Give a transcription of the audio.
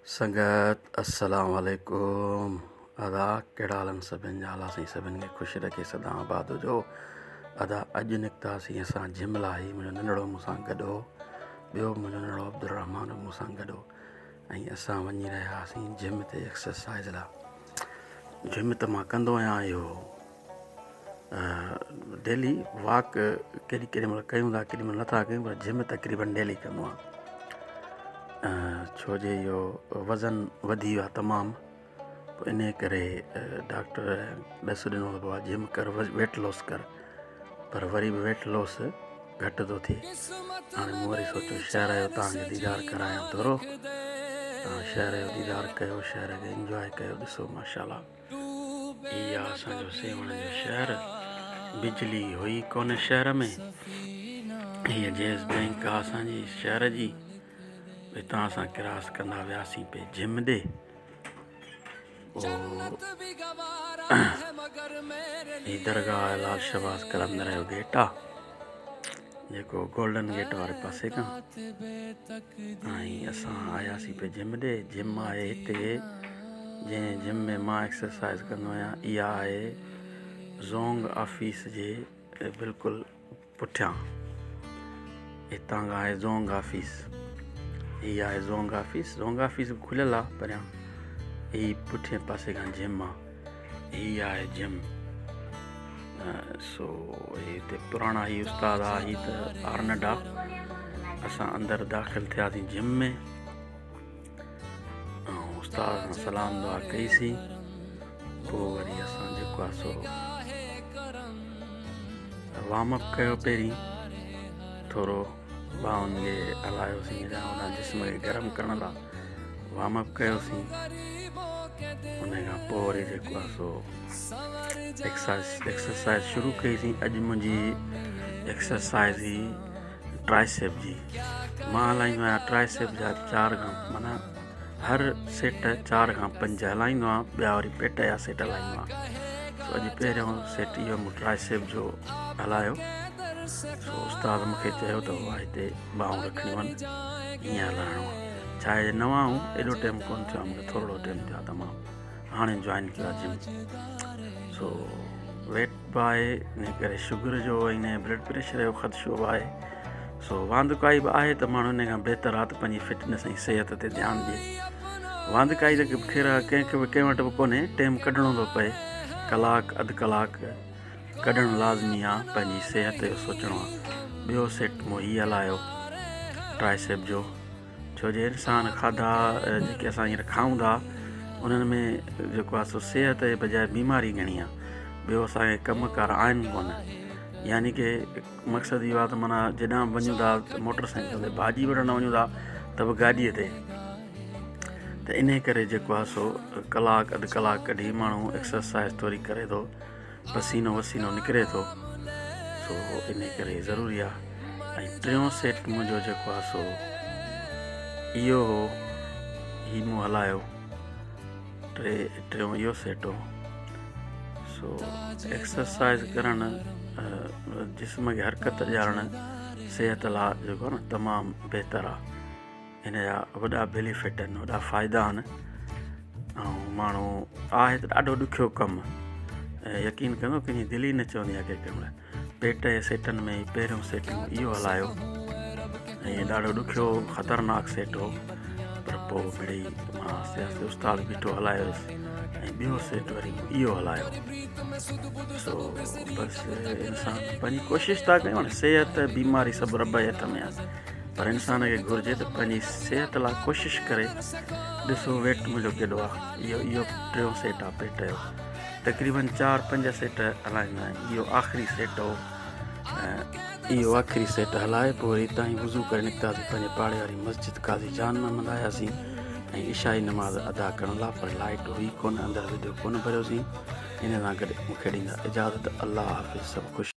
संगत अस्सलाम वालेकुम। अदा कहिड़ा हाल आहिनि सभिनि जा? असां सभिनि खे ख़ुशि रखे सदा आबाद हुजो। अदा अॼु निकितासीं असां जिम लाइ। मुंहिंजो नंढड़ो मूंसां गॾु हो, ॿियो मुंहिंजो नंढड़ो अब्दुलरहमान मूंसां गॾु हो ऐं असां वञी रहिया हुआसीं जिम ते एक्सरसाइज़ लाइ। जिम त मां कंदो आहियां इहो डेली वॉक केॾी महिल कयूं था, केॾी महिल नथा कयूं, पर जिम तक़रीबन डेली कंदो आहियां। छो जे इहो वज़न वधी वियो आहे तमामु, पोइ इन करे डॉक्टर ॾस ॾिनो त बाबा जिम कर, वेट लॉस कर, पर वरी बि वेट लॉस घटि थो थिए। हाणे मूं वरी सोचियो शहर जो तव्हांखे दीदार करायां थोरो। तव्हां शहर जो दीदार कयो, शहर खे इंजॉय कयो। ॾिसो माशाल्लाह, हीअ आहे असांजो सेवण जो शहर। बिजली हुई कोन शहर में। हीअ जेस बैंक आहे असांजी शहर जी। हितां असां क्रॉस कंदा वियासीं पे जिम ॾे। हीअ दरगाह लाल शहबाज़ कलंदर जो गेट आहे, जेको गोल्डन गेट वारे पासे खां। ऐं असां आयासीं पे जिम ॾे। जिम आहे हिते, जंहिं जिम में मां एक्सरसाइज़ कंदो आहियां, इहा आहे ज़ोंग ऑफिस जे बिल्कुलु पुठियां। हितां खां आहे ज़ोंग ऑफिस। हीअ आहे ज़ोंग ऑफिस। ज़ोंग ऑफिस बि खुलियल आहे परियां। हीअ पुठिएं पासे खां जिम आहे। हीअ आहे जिम। सो हिते पुराणा ही उस्ताद आहे, हीअ त आर्नड आहे। असां अंदरि दाख़िल थियासीं जिम में ऐं उस्ताद सां सलाम दुआ कईसीं। पोइ वरी असां जेको आहे सो वार्म अप कयो। पहिरीं थोरो ॿाहुनि खे हलायोसीं, हुन जिस्म खे गरम करण लाइ वार्म अप कयोसीं। उन खां पोइ वरी जेको आहे सो एक्सरसाइज़ शुरू कईसीं। अॼु मुंहिंजी एक्सरसाइज़ हुई ट्राइसेप जी। मां हलाईंदो आहियां ट्राइसेप जा 4 खां, माना हर सेट 4 खां 5 हलाईंदो आहियां। ॿिया वरी पेट जा सेट हलाईंदो आहियां। सो अॼु पहिरियों सेट इहो मूं ट्राइसेप जो हलायो। सो उस्ताद मूंखे चयो त उहा हिते ॿाहूं रखणियूं आहिनि, ईअं हलाइणो आहे। छा आहे नवां आऊं, एॾो टाइम कोन थियो आहे मूंखे, थोरो टाइम थियो आहे तमामु। हाणे जॉइन कयो आहे जिम। सो वेट बि आहे, इन करे शुगर जो ऐं ब्लड प्रेशर जो ख़दशो बि आहे। सो वांधकाई बि आहे त माण्हू इन खां बहितर आहे त पंहिंजी फिटनेस ऐं सिहत ते ध्यानु ॾिए। वांधकाई त ख़ैर कंहिंखे बि कंहिं वटि बि कोन्हे, टाइम कढणो थो पए। कलाकु अधु कलाकु कढणु लाज़मी आहे, पंहिंजी सिहत जो सोचणो आहे। ॿियो सेट मूं हीअ हलायो ट्राइसेप जो। छो जे इंसान खाधा जेके असां हींअर खाऊं था, उन्हनि में जेको आहे सो सिहत जे बजाए बीमारी घणी आहे। ॿियो असांखे कमुकार आहिनि कोन। यानी की मक़सदु इहो आहे त माना जेॾां वञूं था त मोटर साइकिल ते, भाॼी वठणु वञूं था त बि गाॾीअ ते। त इन करे जेको आहे सो कलाकु अधु कलाकु कढी माण्हू एक्सरसाइज़ थोरी करे थो, पसीनो वसीनो निकिरे थो। सो इन करे ज़रूरी आहे। ऐं टियों सेट मुंहिंजो जेको आहे सो इहो हो, हीउ मूं हलायो। टियों इहो सेट हो। सो एक्सरसाइज़ करणु, जिस्म खे हरकत ॾियारणु सिहत लाइ जेको आहे न तमामु बहितरु आहे। हिन जा वॾा बेनिफिट आहिनि, वॾा फ़ाइदा आहिनि। ऐं माण्हू आहे त ॾाढो ॾुखियो कमु। यकीन कंदो, कंहिंजी दिलि ई न चवंदी आहे कंहिं महिल। पेट जे सेटनि में पहिरियों सेट इहो हलायो ऐं ॾाढो ॾुखियो ख़तरनाक सेट हो, पर पोइ मिड़ई मां आस्ते आस्ते उस्ताद बीठो हलायोसि ऐं ॿियो सेट वरी इहो हलायो। सो बसि इंसान पंहिंजी कोशिशि था कयूं न। सिहत बीमारी सभु रब जे हथ में आहे, पर इंसान खे घुरिजे त पंहिंजी सिहत लाइ कोशिशि करे। ॾिसो वेट मुंहिंजो केॾो आहे। इहो टियों सेट आहे पेट जो। तक़रीबन 4-5 सेट हलाईंदा आहियूं। इहो आख़िरी सेट हो। इहो आख़िरी सेट हलाए पोइ वरी हितां ई वुज़ू करे निकितासीं पंहिंजे पाड़े वारी मस्जिद काज़ी जान में आयासीं ऐं इशाई नमाज़ अदा करण लाइ। पर लाइट हुई कोन, अंदरि विडियो कोन भरियोसीं। इन सां गॾु मूंखे ॾींदा इजाज़त। अलाह हाफ़िज़। सभु ख़ुशि।